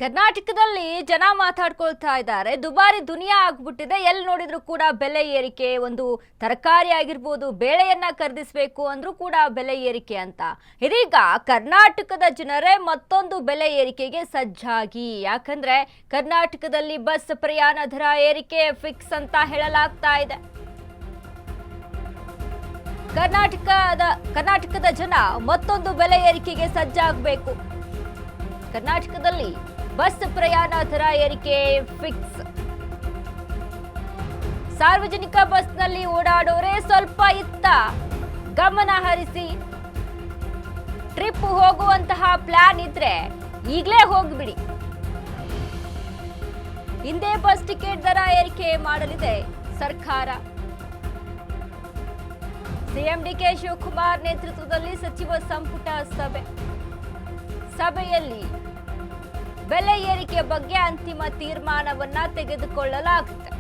ಕರ್ನಾಟಕದಲ್ಲಿ ಜನ ಮಾತಾಡ್ಕೊಳ್ತಾ ಇದ್ದಾರೆ. ದುಬಾರಿ ದುನಿಯಾ ಆಗ್ಬಿಟ್ಟಿದೆ. ಎಲ್ಲಿ ನೋಡಿದ್ರು ಕೂಡ ಬೆಲೆ ಏರಿಕೆ. ಒಂದು ತರಕಾರಿ ಆಗಿರ್ಬೋದು, ಬೇಳೆಯನ್ನ ಖರೀದಿಸಬೇಕು ಅಂದ್ರೂ ಕೂಡ ಬೆಲೆ ಏರಿಕೆ ಅಂತ. ಇದೀಗ ಕರ್ನಾಟಕದ ಜನರೇ ಮತ್ತೊಂದು ಬೆಲೆ ಏರಿಕೆಗೆ ಸಜ್ಜಾಗಿ. ಯಾಕಂದ್ರೆ ಕರ್ನಾಟಕದಲ್ಲಿ ಬಸ್ ಪ್ರಯಾಣ ದರ ಏರಿಕೆ ಫಿಕ್ಸ್ ಅಂತ ಹೇಳಲಾಗ್ತಾ ಇದೆ. ಕರ್ನಾಟಕದ ಜನ ಮತ್ತೊಂದು ಬೆಲೆ ಏರಿಕೆಗೆ ಸಜ್ಜಾಗಬೇಕು. ಕರ್ನಾಟಕದಲ್ಲಿ ಬಸ್ ಪ್ರಯಾಣ ದರ ಏರಿಕೆ ಫಿಕ್ಸ್. ಸಾರ್ವಜನಿಕ ಬಸ್ನಲ್ಲಿ ಓಡಾಡೋರೆ ಸ್ವಲ್ಪ ಇತ್ತ ಗಮನ ಹರಿಸಿ. ಟ್ರಿಪ್ ಹೋಗುವಂತಹ ಪ್ಲಾನ್ ಇದ್ರೆ ಈಗಲೇ ಹೋಗ್ಬಿಡಿ. ಹಿಂದೆ ಬಸ್ ಟಿಕೆಟ್ ದರ ಏರಿಕೆ ಮಾಡಲಿದೆ ಸರ್ಕಾರ. ಸಿಎಂ ಡಿಕೆ ಶಿವಕುಮಾರ್ ನೇತೃತ್ವದಲ್ಲಿ ಸಚಿವ ಸಂಪುಟ ಸಭೆಯಲ್ಲಿ ಬೆಲೆ ಏರಿಕೆ ಬಗ್ಗೆ ಅಂತಿಮ ತೀರ್ಮಾನವನ್ನ ತೆಗೆದುಕೊಳ್ಳಲಾಗುತ್ತೆ.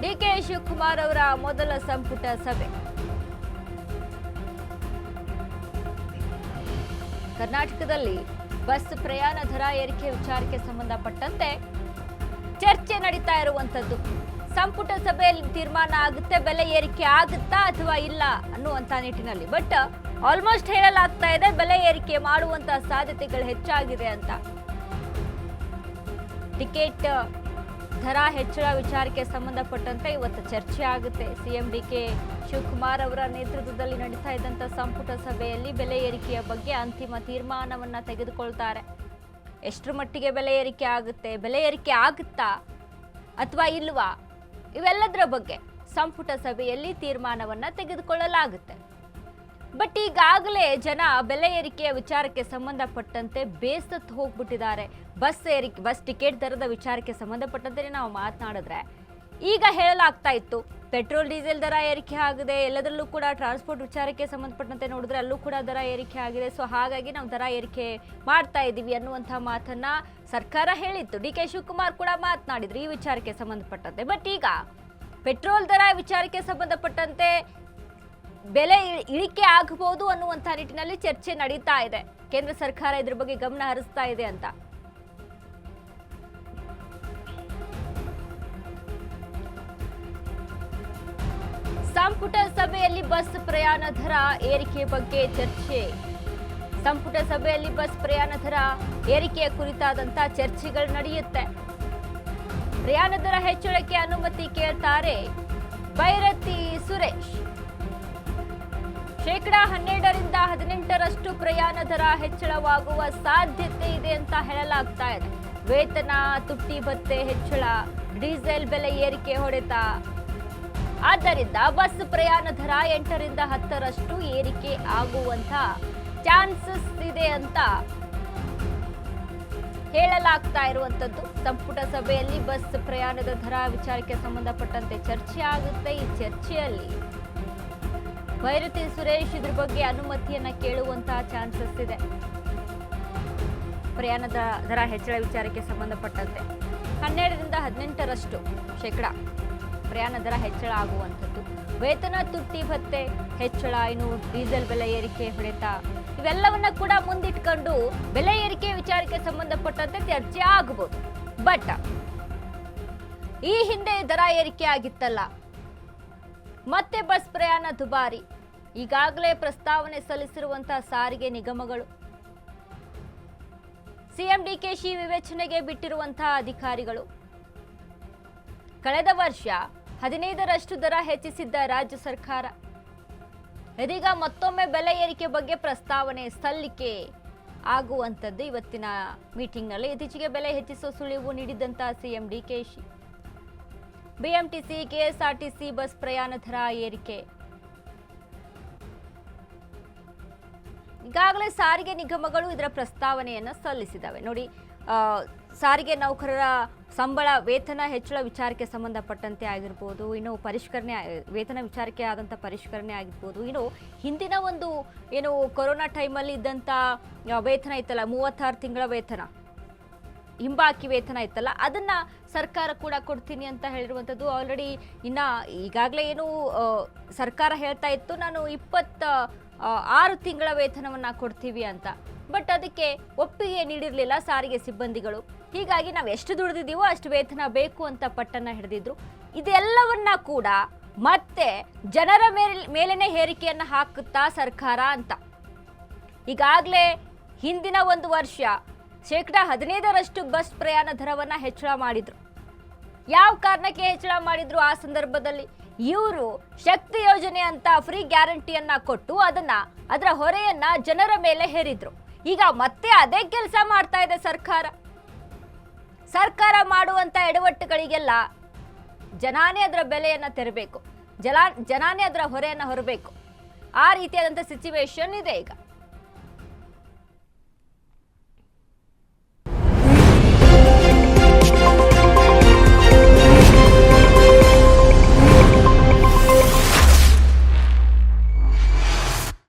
ಡಿಕೆ ಶಿವಕುಮಾರ್ ಅವರ ಮೊದಲ ಸಂಪುಟ ಸಭೆ. ಕರ್ನಾಟಕದಲ್ಲಿ ಬಸ್ ಪ್ರಯಾಣ ದರ ಏರಿಕೆ ವಿಚಾರಕ್ಕೆ ಸಂಬಂಧಪಟ್ಟಂತೆ ಚರ್ಚೆ ನಡೀತಾ ಇರುವಂತದ್ದು. ಸಂಪುಟ ಸಭೆಯಲ್ಲಿ ತೀರ್ಮಾನ ಆಗುತ್ತೆ, ಬೆಲೆ ಏರಿಕೆ ಆಗುತ್ತಾ ಅಥವಾ ಇಲ್ಲ ಅನ್ನುವಂತ ನಿಟ್ಟಿನಲ್ಲಿ. ಬಟ್ ಆಲ್ಮೋಸ್ಟ್ ಹೇಳಲಾಗ್ತಾ ಇದೆ ಬೆಲೆ ಏರಿಕೆ ಮಾಡುವಂತ ಸಾಧ್ಯತೆಗಳು ಹೆಚ್ಚಾಗಿದೆ ಅಂತ. ಟಿಕೆಟ್ ದರ ಹೆಚ್ಚಳ ವಿಚಾರಕ್ಕೆ ಸಂಬಂಧಪಟ್ಟಂತೆ ಇವತ್ತು ಚರ್ಚೆ ಆಗುತ್ತೆ. ಸಿಎಂ ಡಿಕೆ ಶಿವಕುಮಾರ್ ಅವರ ನೇತೃತ್ವದಲ್ಲಿ ನಡೀತಾ ಇದ್ದಂತ ಸಂಪುಟ ಸಭೆಯಲ್ಲಿ ಬೆಲೆ ಏರಿಕೆಯ ಬಗ್ಗೆ ಅಂತಿಮ ತೀರ್ಮಾನವನ್ನ ತೆಗೆದುಕೊಳ್ತಾರೆ. ಎಷ್ಟರ ಮಟ್ಟಿಗೆ ಬೆಲೆ ಏರಿಕೆ ಆಗುತ್ತೆ, ಬೆಲೆ ಏರಿಕೆ ಆಗುತ್ತಾ ಅಥವಾ ಇಲ್ವಾ, ಇವೆಲ್ಲದರ ಬಗ್ಗೆ ಸಂಪುಟ ಸಭೆಯಲ್ಲಿ ತೀರ್ಮಾನವನ್ನ ತೆಗೆದುಕೊಳ್ಳಲಾಗುತ್ತೆ. ಬಟ್ ಈಗಾಗಲೇ ಜನ ಬೆಲೆ ಏರಿಕೆಯ ವಿಚಾರಕ್ಕೆ ಸಂಬಂಧಪಟ್ಟಂತೆ ಬೇಸತ್ತು ಹೋಗ್ಬಿಟ್ಟಿದ್ದಾರೆ. ಬಸ್ ಟಿಕೆಟ್ ದರದ ವಿಚಾರಕ್ಕೆ ಸಂಬಂಧಪಟ್ಟಂತೆ ನಾವು ಮಾತನಾಡಿದ್ರೆ ಈಗ ಹೇಳಲಾಗ್ತಾ ಇತ್ತು ಪೆಟ್ರೋಲ್ ಡೀಸೆಲ್ ದರ ಏರಿಕೆ ಆಗಿದೆ, ಎಲ್ಲದರಲ್ಲೂ ಕೂಡ ಟ್ರಾನ್ಸ್ಪೋರ್ಟ್ ವಿಚಾರಕ್ಕೆ ಸಂಬಂಧಪಟ್ಟಂತೆ ನೋಡಿದ್ರೆ ಅಲ್ಲೂ ಕೂಡ ದರ ಏರಿಕೆ ಆಗಿದೆ. ಸೊ ಹಾಗಾಗಿ ನಾವು ದರ ಏರಿಕೆ ಮಾಡ್ತಾ ಇದ್ದೀವಿ ಅನ್ನುವಂಥ ಮಾತನ್ನ ಸರ್ಕಾರ ಹೇಳಿತ್ತು. ಡಿಕೆ ಶಿವಕುಮಾರ್ ಕೂಡ ಮಾತನಾಡಿದ್ರು ಈ ವಿಚಾರಕ್ಕೆ ಸಂಬಂಧಪಟ್ಟಂತೆ. ಬಟ್ ಈಗ ಪೆಟ್ರೋಲ್ ದರ ವಿಚಾರಕ್ಕೆ ಸಂಬಂಧಪಟ್ಟಂತೆ ಬೆಲೆ ಇಳಿಕೆ ಆಗಬಹುದು ಅನ್ನುವಂಥ ನಿಟ್ಟಿನಲ್ಲಿ ಚರ್ಚೆ ನಡೀತಾ ಇದೆ. ಕೇಂದ್ರ ಸರ್ಕಾರ ಇದ್ರ ಬಗ್ಗೆ ಗಮನ ಹರಿಸ್ತಾ ಇದೆ ಅಂತ. ಸಂಪುಟ ಸಭೆಯಲ್ಲಿ ಬಸ್ ಪ್ರಯಾಣ ದರ ಏರಿಕೆ ಬಗ್ಗೆ ಚರ್ಚೆ. ಸಂಪುಟ ಸಭೆಯಲ್ಲಿ ಬಸ್ ಪ್ರಯಾಣ ದರ ಏರಿಕೆಯ ಕುರಿತಾದಂತ ಚರ್ಚೆಗಳು ನಡೆಯುತ್ತೆ. ಪ್ರಯಾಣ ದರ ಹೆಚ್ಚಳಕ್ಕೆ ಅನುಮತಿ ಕೇಳ್ತಾರೆ ಭೈರತಿ ಸುರೇಶ್. 12% 18% ಪ್ರಯಾಣ ದರ ಹೆಚ್ಚಳವಾಗುವ ಸಾಧ್ಯತೆ ಇದೆ ಅಂತ ಹೇಳಲಾಗ್ತಾ ಇದೆ. ವೇತನ, ತುಟ್ಟಿ ಭತ್ಯೆ ಹೆಚ್ಚಳ, ಡೀಸೆಲ್ ಬೆಲೆ ಏರಿಕೆ ಹೊಡೆತ. ಆದ್ದರಿಂದ ಬಸ್ ಪ್ರಯಾಣ ದರ 8% 10% ಏರಿಕೆ ಆಗುವಂತ ಚಾನ್ಸಸ್ ಇದೆ ಅಂತ ಹೇಳಲಾಗ್ತಾ ಇರುವಂತದ್ದು. ಸಂಪುಟ ಸಭೆಯಲ್ಲಿ ಬಸ್ ಪ್ರಯಾಣದ ದರ ವಿಚಾರಕ್ಕೆ ಸಂಬಂಧಪಟ್ಟಂತೆ ಚರ್ಚೆ ಆಗುತ್ತೆ. ಈ ಚರ್ಚೆಯಲ್ಲಿ ಭೈರತಿ ಸುರೇಶ್ ಇದ್ರ ಬಗ್ಗೆ ಅನುಮತಿಯನ್ನ ಕೇಳುವಂತಹ ಚಾನ್ಸಸ್ ಇದೆ. ಪ್ರಯಾಣದ ದರ ಹೆಚ್ಚಳ ವಿಚಾರಕ್ಕೆ ಸಂಬಂಧಪಟ್ಟಂತೆ 12% 18% ಪ್ರಯಾಣ ದರ ಹೆಚ್ಚಳ ಆಗುವಂಥದ್ದು. ವೇತನ, ತುಟ್ಟಿ ಭತ್ಯೆ ಹೆಚ್ಚಳ, ಇನ್ನು ಡೀಸೆಲ್ ಬೆಲೆ ಏರಿಕೆ ಹೊಡೆತ, ಇವೆಲ್ಲವನ್ನ ಕೂಡ ಮುಂದಿಟ್ಕೊಂಡು ಬೆಲೆ ಏರಿಕೆ ವಿಚಾರಕ್ಕೆ ಸಂಬಂಧಪಟ್ಟಂತೆ ಚರ್ಚೆ ಆಗಬಹುದು. ಬಟ್ ಈ ಹಿಂದೆ ದರ ಏರಿಕೆ ಆಗಿತ್ತಲ್ಲ, ಮತ್ತೆ ಬಸ್ ಪ್ರಯಾಣ ದುಬಾರಿ. ಈಗಾಗಲೇ ಪ್ರಸ್ತಾವನೆ ಸಲ್ಲಿಸಿರುವಂತಹ ಸಾರಿಗೆ ನಿಗಮಗಳು, ಸಿಎಂ ಡಿಕೆಶಿ ವಿವೇಚನೆಗೆ ಬಿಟ್ಟಿರುವಂತಹ ಅಧಿಕಾರಿಗಳು, ಕಳೆದ ವರ್ಷ 15% ದರ ಹೆಚ್ಚಿಸಿದ್ದ ರಾಜ್ಯ ಸರ್ಕಾರ ಇದೀಗ ಮತ್ತೊಮ್ಮೆ ಬೆಲೆ ಏರಿಕೆ ಬಗ್ಗೆ ಪ್ರಸ್ತಾವನೆ ಸಲ್ಲಿಕೆ ಆಗುವಂಥದ್ದು ಇವತ್ತಿನ ಮೀಟಿಂಗ್ನಲ್ಲಿ. ಇತ್ತೀಚೆಗೆ ಬೆಲೆ ಹೆಚ್ಚಿಸುವ ಸುಳಿವು ನೀಡಿದಂತಹ CM DKShi BMTC, KSRTC bus ಪ್ರಯಾಣ ದರ ಏರಿಕೆ. ಈಗಾಗಲೇ ಸಾರಿಗೆ ನಿಗಮಗಳು ಇದರ ಪ್ರಸ್ತಾವನೆಯನ್ನು ಸಲ್ಲಿಸಿದ್ದಾವೆ. ನೋಡಿ, ಸಾರಿಗೆ ನೌಕರರ ಸಂಬಳ, ವೇತನ ಹೆಚ್ಚಳ ವಿಚಾರಕ್ಕೆ ಸಂಬಂಧಪಟ್ಟಂತೆ ಆಗಿರ್ಬೋದು, ಇನ್ನು ಪರಿಷ್ಕರಣೆ, ವೇತನ ವಿಚಾರಕ್ಕೆ ಆದಂಥ ಪರಿಷ್ಕರಣೆ ಆಗಿರ್ಬೋದು, ಇನ್ನು ಹಿಂದಿನ ಒಂದು ಏನು ಕೊರೋನಾ ಟೈಮಲ್ಲಿ ಇದ್ದಂಥ ವೇತನ ಇತ್ತಲ್ಲ, 36 ತಿಂಗಳ ವೇತನ, ಹಿಂಬಾಕಿ ವೇತನ ಇತ್ತಲ್ಲ, ಅದನ್ನ ಸರ್ಕಾರ ಕೂಡ ಕೊಡ್ತೀನಿ ಅಂತ ಹೇಳಿರುವಂಥದ್ದು. ಆಲ್ರೆಡಿ ಈಗಾಗಲೇ ಏನು ಸರ್ಕಾರ ಹೇಳ್ತಾ ಇತ್ತು, ನಾನು 6 ತಿಂಗಳ ವೇತನವನ್ನು ಕೊಡ್ತೀವಿ ಅಂತ. ಬಟ್ ಅದಕ್ಕೆ ಒಪ್ಪಿಗೆ ನೀಡಿರಲಿಲ್ಲ ಸಾರಿಗೆ ಸಿಬ್ಬಂದಿಗಳು. ಹೀಗಾಗಿ ನಾವು ಎಷ್ಟು ದುಡಿದಿದ್ದೀವೋ ಅಷ್ಟು ವೇತನ ಬೇಕು ಅಂತ ಪಟ್ಟನ್ನು ಹಿಡಿದಿದ್ರು. ಇದೆಲ್ಲವನ್ನ ಕೂಡ ಮತ್ತೆ ಜನರ ಮೇಲೇನೆ ಹೇರಿಕೆಯನ್ನು ಹಾಕುತ್ತಾ ಸರ್ಕಾರ ಅಂತ. ಈಗಾಗಲೇ ಹಿಂದಿನ 1 ವರ್ಷ 15% ಬಸ್ ಪ್ರಯಾಣ ದರವನ್ನು ಹೆಚ್ಚಳ ಮಾಡಿದ್ರು. ಯಾವ ಕಾರಣಕ್ಕೆ ಹೆಚ್ಚಳ ಮಾಡಿದ್ರು? ಆ ಸಂದರ್ಭದಲ್ಲಿ ಇವರು ಶಕ್ತಿ ಯೋಜನೆ ಅಂತ ಫ್ರೀ ಗ್ಯಾರಂಟಿಯನ್ನ ಕೊಟ್ಟು ಅದರ ಹೊರೆಯನ್ನ ಜನರ ಮೇಲೆ ಹೇರಿದ್ರು. ಈಗ ಮತ್ತೆ ಅದೇ ಕೆಲಸ ಮಾಡ್ತಾ ಇದೆ ಸರ್ಕಾರ. ಸರ್ಕಾರ ಮಾಡುವಂತ ಎಡವಟ್ಟುಗಳಿಗೆಲ್ಲ ಜನಾನೇ ಅದರ ಬೆಲೆಯನ್ನ ತೆರಬೇಕು, ಜನಾನೇ ಅದರ ಹೊರೆಯನ್ನ ಹೊರಬೇಕು. ಆ ರೀತಿಯಾದಂಥ ಸಿಚುವೇಶನ್ ಇದೆ ಈಗ.